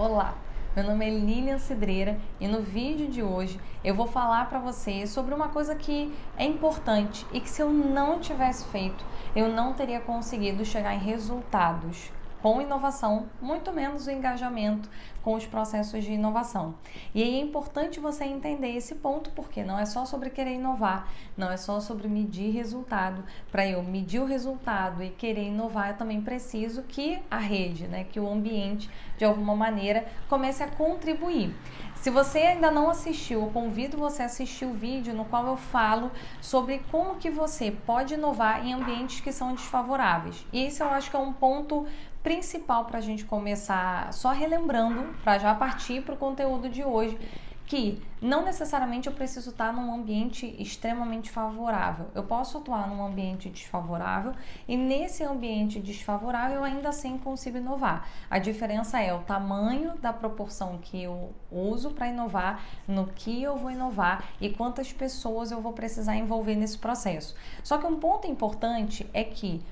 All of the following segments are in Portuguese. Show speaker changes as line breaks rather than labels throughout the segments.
Olá, meu nome é Lilian Cidreira e no vídeo de hoje eu vou falar para você sobre uma coisa que é importante e que se eu não tivesse feito, eu não teria conseguido chegar em resultados com inovação, muito menos o engajamento com os processos de inovação. E aí é importante você entender esse ponto, porque não é só sobre querer inovar, não é só sobre medir resultado. Para eu medir o resultado e querer inovar, eu também preciso que a rede, que o ambiente, de alguma maneira, comece a contribuir. Se você ainda não assistiu, eu convido você a assistir o vídeo no qual eu falo sobre como que você pode inovar em ambientes que são desfavoráveis. E esse eu acho que é um ponto principal para a gente começar, só relembrando, para já partir para o conteúdo de hoje, que não necessariamente eu preciso estar num ambiente extremamente favorável. Eu posso atuar num ambiente desfavorável e nesse ambiente desfavorável eu ainda assim consigo inovar. A diferença é o tamanho da proporção que eu uso para inovar, no que eu vou inovar e quantas pessoas eu vou precisar envolver nesse processo. Só que um ponto importante é que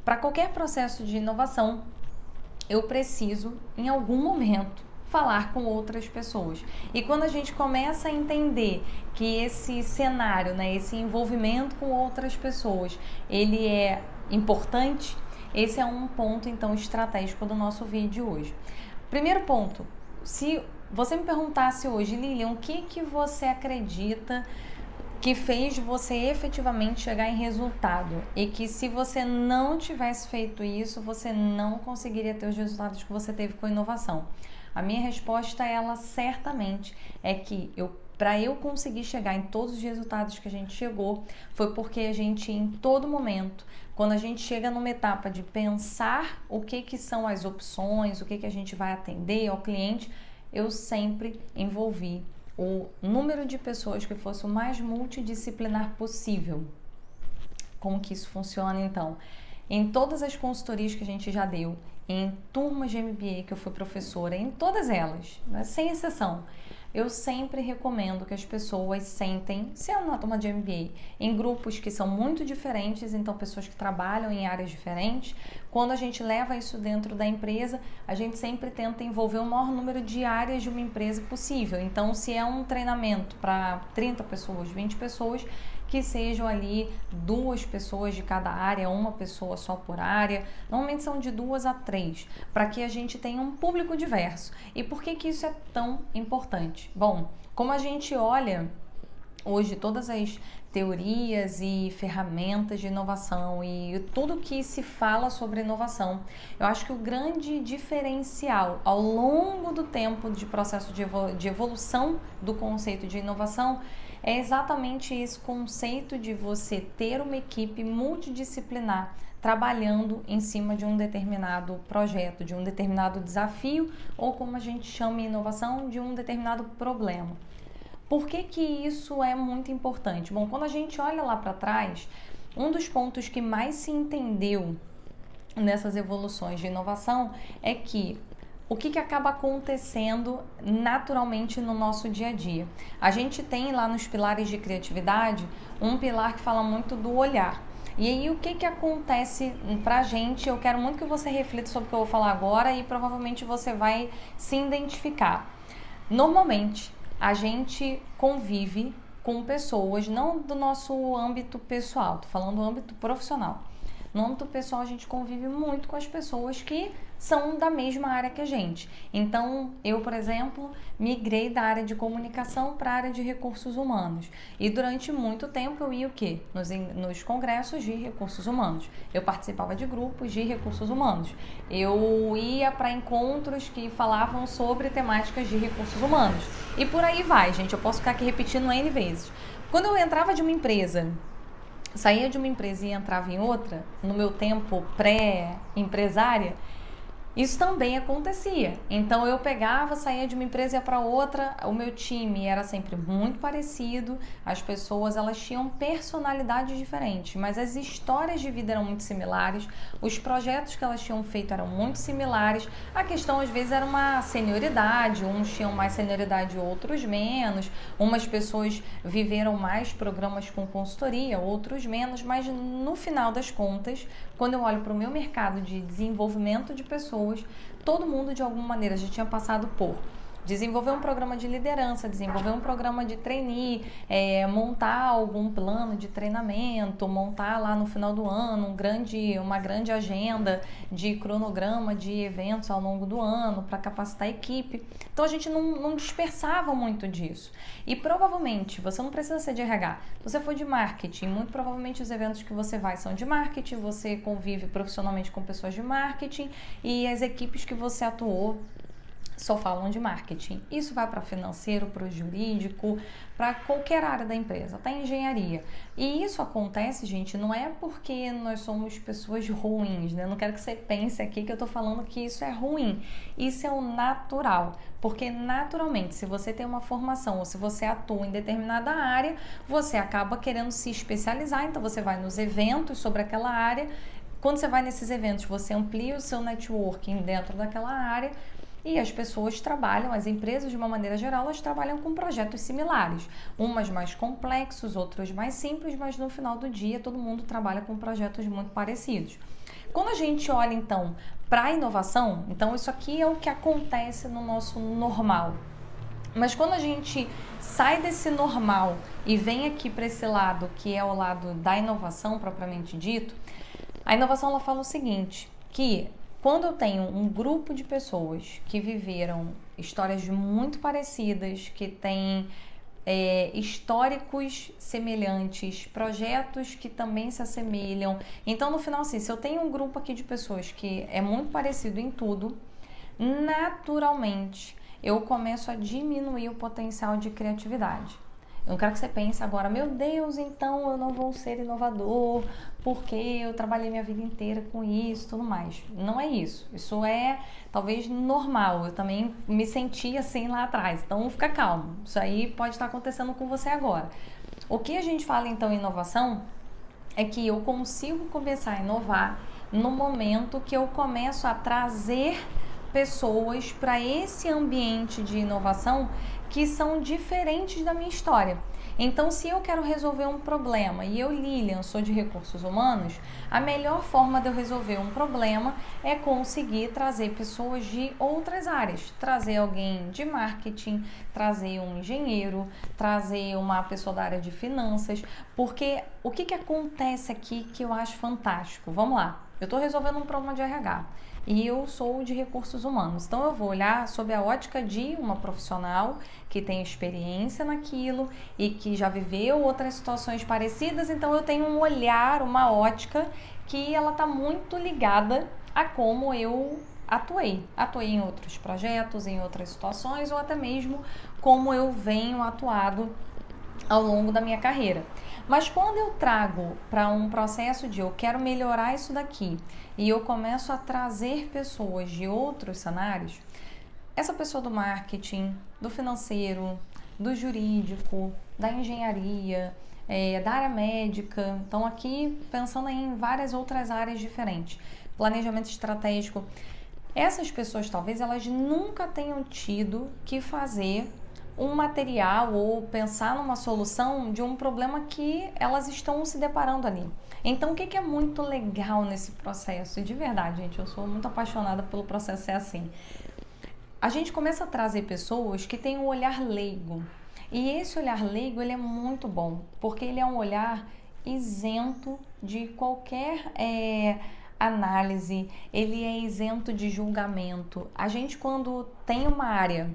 para qualquer processo de inovação, eu preciso, em algum momento, falar com outras pessoas. E quando a gente começa a entender que esse cenário, esse envolvimento com outras pessoas, ele é importante, esse é um ponto, então, estratégico do nosso vídeo hoje. Primeiro ponto, se você me perguntasse hoje, Lilian, o que você acredita que fez você efetivamente chegar em resultado e que se você não tivesse feito isso, você não conseguiria ter os resultados que você teve com a inovação? A minha resposta, ela certamente é que para eu conseguir chegar em todos os resultados que a gente chegou, foi porque a gente, em todo momento, quando a gente chega numa etapa de pensar o que são as opções, o que a gente vai atender ao cliente, eu sempre envolvi o número de pessoas que fosse o mais multidisciplinar possível. Como que isso funciona, então? Em todas as consultorias que a gente já deu, em turmas de MBA que eu fui professora, em todas elas, sem exceção, eu sempre recomendo que as pessoas sentem, se é uma turma de MBA, em grupos que são muito diferentes, então pessoas que trabalham em áreas diferentes. Quando a gente leva isso dentro da empresa, a gente sempre tenta envolver o maior número de áreas de uma empresa possível. Então, se é um treinamento para 30 pessoas, 20 pessoas, que sejam ali 2 pessoas de cada área, uma pessoa só por área. Normalmente são de 2 a 3, para que a gente tenha um público diverso. E por que isso é tão importante? Bom, como a gente olha hoje todas as teorias e ferramentas de inovação e tudo que se fala sobre inovação, eu acho que o grande diferencial ao longo do tempo de processo de evolução do conceito de inovação é exatamente esse conceito de você ter uma equipe multidisciplinar trabalhando em cima de um determinado projeto, de um determinado desafio ou, como a gente chama em inovação, de um determinado problema. Por que isso é muito importante? Bom, quando a gente olha lá para trás, um dos pontos que mais se entendeu nessas evoluções de inovação é que o que acaba acontecendo naturalmente no nosso dia a dia. A gente tem lá nos pilares de criatividade um pilar que fala muito do olhar. E aí o que acontece pra gente? Eu quero muito que você reflita sobre o que eu vou falar agora e provavelmente você vai se identificar. Normalmente, a gente convive com pessoas, não do nosso âmbito pessoal, tô falando do âmbito profissional. No âmbito pessoal, a gente convive muito com as pessoas que são da mesma área que a gente. Então, eu, por exemplo, migrei da área de comunicação para a área de recursos humanos. E durante muito tempo eu ia o quê? Nos congressos de recursos humanos. Eu participava de grupos de recursos humanos. Eu ia para encontros que falavam sobre temáticas de recursos humanos. E por aí vai, gente. Eu posso ficar aqui repetindo N vezes. Quando eu entrava de uma empresa, saía de uma empresa e entrava em outra, no meu tempo pré-empresária, isso também acontecia. Então eu pegava, saía de uma empresa e ia para outra, o meu time era sempre muito parecido, as pessoas elas tinham personalidades diferentes, mas as histórias de vida eram muito similares, os projetos que elas tinham feito eram muito similares, a questão às vezes era uma senioridade, uns tinham mais senioridade, outros menos, umas pessoas viveram mais programas com consultoria, outros menos, mas no final das contas, quando eu olho para o meu mercado de desenvolvimento de pessoas, pessoas, todo mundo de alguma maneira já tinha passado por desenvolver um programa de liderança, desenvolver um programa de trainee, montar algum plano de treinamento, montar lá no final do ano uma grande agenda de cronograma de eventos ao longo do ano para capacitar a equipe. Então a gente não dispersava muito disso. E provavelmente, você não precisa ser de RH, se você for de marketing, muito provavelmente os eventos que você vai são de marketing, você convive profissionalmente com pessoas de marketing e as equipes que você atuou só falam de marketing. Isso vai para financeiro, para o jurídico, para qualquer área da empresa, até engenharia. E isso acontece, gente, não é porque nós somos pessoas ruins, né? Eu não quero que você pense aqui que eu tô falando que isso é ruim. Isso é o natural, porque naturalmente, se você tem uma formação ou se você atua em determinada área, você acaba querendo se especializar, então você vai nos eventos sobre aquela área. Quando você vai nesses eventos, você amplia o seu networking dentro daquela área. E as pessoas trabalham, as empresas de uma maneira geral, elas trabalham com projetos similares. Umas mais complexos, outros mais simples, mas no final do dia todo mundo trabalha com projetos muito parecidos. Quando a gente olha então para a inovação, então isso aqui é o que acontece no nosso normal. Mas quando a gente sai desse normal e vem aqui para esse lado, que é o lado da inovação propriamente dito, a inovação ela fala o seguinte, que quando eu tenho um grupo de pessoas que viveram histórias muito parecidas, que têm históricos semelhantes, projetos que também se assemelham. Então, no final, assim, se eu tenho um grupo aqui de pessoas que é muito parecido em tudo, naturalmente eu começo a diminuir o potencial de criatividade. Eu não quero que você pense agora, meu Deus, então eu não vou ser inovador, porque eu trabalhei minha vida inteira com isso e tudo mais. Não é isso. Isso é talvez normal. Eu também me senti assim lá atrás. Então fica calmo. Isso aí pode estar acontecendo com você agora. O que a gente fala então em inovação é que eu consigo começar a inovar no momento que eu começo a trazer pessoas para esse ambiente de inovação que são diferentes da minha história. Então, se eu quero resolver um problema e eu, Lilian, sou de recursos humanos, a melhor forma de eu resolver um problema é conseguir trazer pessoas de outras áreas. Trazer alguém de marketing, trazer um engenheiro, trazer uma pessoa da área de finanças, porque o que acontece aqui que eu acho fantástico? Vamos lá, eu estou resolvendo um problema de RH. E eu sou de recursos humanos, então eu vou olhar sob a ótica de uma profissional que tem experiência naquilo e que já viveu outras situações parecidas, então eu tenho um olhar, uma ótica que ela está muito ligada a como eu atuei em outros projetos, em outras situações ou até mesmo como eu venho atuado ao longo da minha carreira. Mas quando eu trago para um processo de eu quero melhorar isso daqui e eu começo a trazer pessoas de outros cenários, essa pessoa do marketing, do financeiro, do jurídico, da engenharia, da área médica, então aqui pensando em várias outras áreas diferentes, planejamento estratégico, essas pessoas talvez elas nunca tenham tido que fazer um material ou pensar numa solução de um problema que elas estão se deparando ali. Então, o que é muito legal nesse processo? E de verdade, gente, eu sou muito apaixonada pelo processo ser assim. A gente começa a trazer pessoas que têm um olhar leigo. E esse olhar leigo, ele é muito bom, porque ele é um olhar isento de qualquer análise, ele é isento de julgamento. A gente, quando tem uma área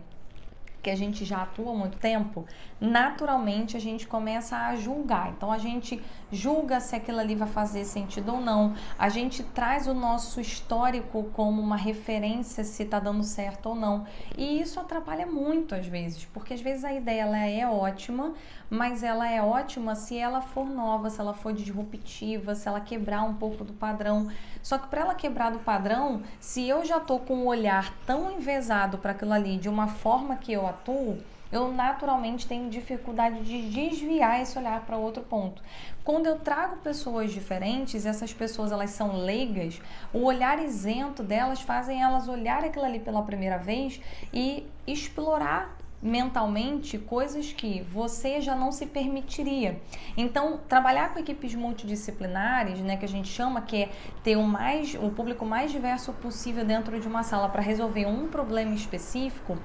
que a gente já atua há muito tempo, naturalmente a gente começa a julgar. Então a gente julga se aquilo ali vai fazer sentido ou não. A gente traz o nosso histórico como uma referência se está dando certo ou não. E isso atrapalha muito às vezes, porque às vezes a ideia ela é ótima, mas ela é ótima se ela for nova, se ela for disruptiva, se ela quebrar um pouco do padrão. Só que para ela quebrar do padrão, se eu já estou com um olhar tão enviesado para aquilo ali, de uma forma que eu atuo, eu naturalmente tenho dificuldade de desviar esse olhar para outro ponto. Quando eu trago pessoas diferentes, essas pessoas elas são leigas, o olhar isento delas fazem elas olhar aquilo ali pela primeira vez e explorar mentalmente coisas que você já não se permitiria. Então, trabalhar com equipes multidisciplinares, né, que a gente chama, que é ter o público mais diverso possível dentro de uma sala para resolver um problema específico,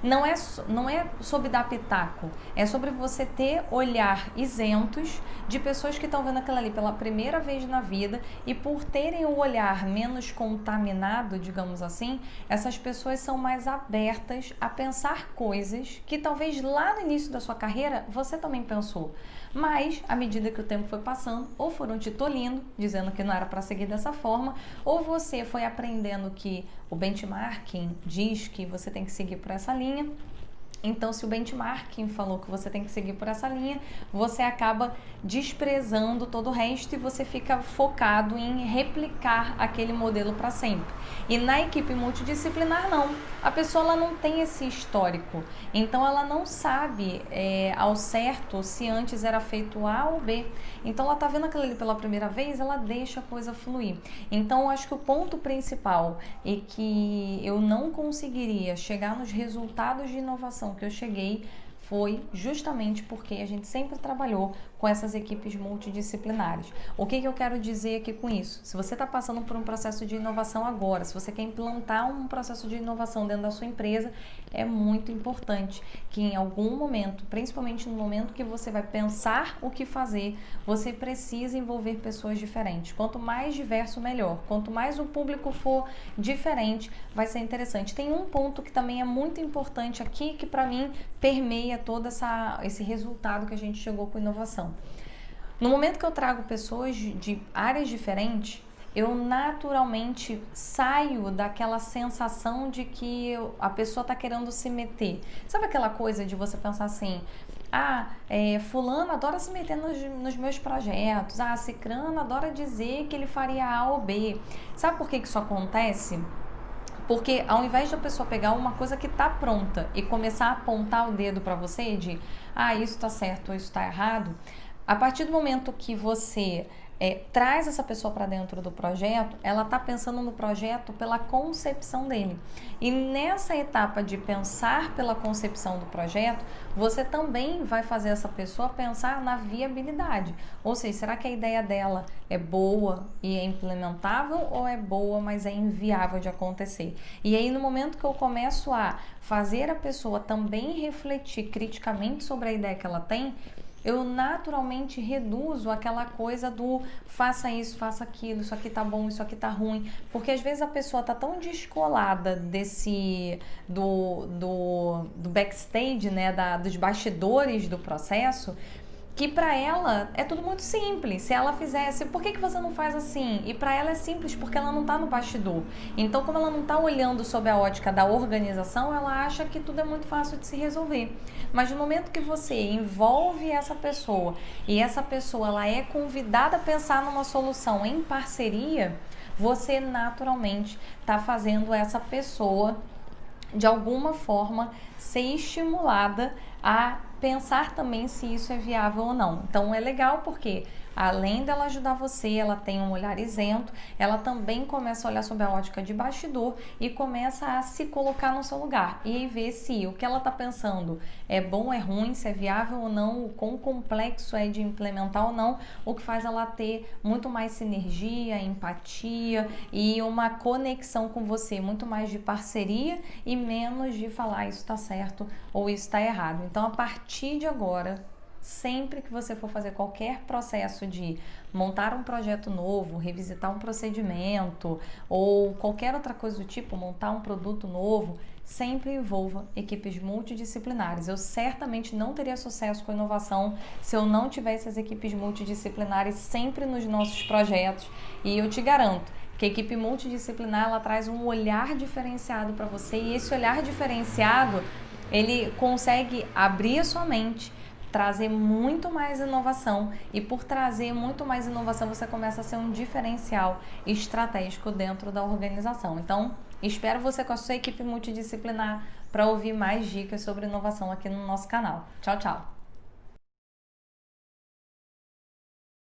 não é sobre dar pitaco, é sobre você ter olhar isentos de pessoas que estão vendo aquilo ali pela primeira vez na vida, e por terem o olhar menos contaminado, digamos assim, essas pessoas são mais abertas a pensar coisas que talvez lá no início da sua carreira você também pensou. Mas, à medida que o tempo foi passando, ou foram te tolindo, dizendo que não era para seguir dessa forma, ou você foi aprendendo que o benchmarking diz que você tem que seguir por essa linha. Então, se o benchmarking falou que você tem que seguir por essa linha, você acaba desprezando todo o resto e você fica focado em replicar aquele modelo para sempre. E na equipe multidisciplinar, não. A pessoa ela não tem esse histórico. Então, ela não sabe ao certo se antes era feito A ou B. Então, ela está vendo aquilo ali pela primeira vez, ela deixa a coisa fluir. Então, eu acho que o ponto principal é que eu não conseguiria chegar nos resultados de inovação que eu cheguei foi justamente porque a gente sempre trabalhou com essas equipes multidisciplinares. O que eu quero dizer aqui com isso? Se você está passando por um processo de inovação agora, se você quer implantar um processo de inovação dentro da sua empresa, é muito importante que em algum momento, principalmente no momento que você vai pensar o que fazer, você precisa envolver pessoas diferentes. Quanto mais diverso, melhor. Quanto mais o público for diferente, vai ser interessante. Tem um ponto que também é muito importante aqui, que para mim permeia todo esse resultado que a gente chegou com inovação. No momento que eu trago pessoas de áreas diferentes, eu naturalmente saio daquela sensação de que a pessoa está querendo se meter. Sabe aquela coisa de você pensar assim, fulano adora se meter nos meus projetos, cicrano adora dizer que ele faria A ou B. Sabe por que isso acontece? Porque ao invés da pessoa pegar uma coisa que está pronta e começar a apontar o dedo para você de isso está certo ou isso está errado, a partir do momento que você traz essa pessoa para dentro do projeto, ela está pensando no projeto pela concepção dele. E nessa etapa de pensar pela concepção do projeto, você também vai fazer essa pessoa pensar na viabilidade. Ou seja, será que a ideia dela é boa e é implementável, ou é boa, mas é inviável de acontecer? E aí, no momento que eu começo a fazer a pessoa também refletir criticamente sobre a ideia que ela tem, eu naturalmente reduzo aquela coisa do faça isso, faça aquilo, isso aqui tá bom, isso aqui tá ruim, porque às vezes a pessoa tá tão descolada do backstage, né, dos bastidores do processo, que para ela é tudo muito simples. Se ela fizesse, por que você não faz assim? E para ela é simples porque ela não está no bastidor. Então, como ela não está olhando sob a ótica da organização, ela acha que tudo é muito fácil de se resolver. Mas no momento que você envolve essa pessoa e essa pessoa ela é convidada a pensar numa solução em parceria, você naturalmente está fazendo essa pessoa de alguma forma ser estimulada a pensar também se isso é viável ou não. Então é legal porque além dela ajudar você, ela tem um olhar isento, ela também começa a olhar sob a ótica de bastidor e começa a se colocar no seu lugar e aí ver se o que ela está pensando é bom, é ruim, se é viável ou não, o quão complexo é de implementar ou não, o que faz ela ter muito mais sinergia, empatia e uma conexão com você, muito mais de parceria e menos de falar isso está certo ou isso está errado. Então, a partir de agora, sempre que você for fazer qualquer processo de montar um projeto novo, revisitar um procedimento ou qualquer outra coisa do tipo, montar um produto novo, sempre envolva equipes multidisciplinares. Eu certamente não teria sucesso com inovação se eu não tivesse as equipes multidisciplinares sempre nos nossos projetos, e eu te garanto que a equipe multidisciplinar ela traz um olhar diferenciado para você, e esse olhar diferenciado ele consegue abrir a sua mente, trazer muito mais inovação, e por trazer muito mais inovação você começa a ser um diferencial estratégico dentro da organização. Então, espero você com a sua equipe multidisciplinar para ouvir mais dicas sobre inovação aqui no nosso canal. Tchau, tchau!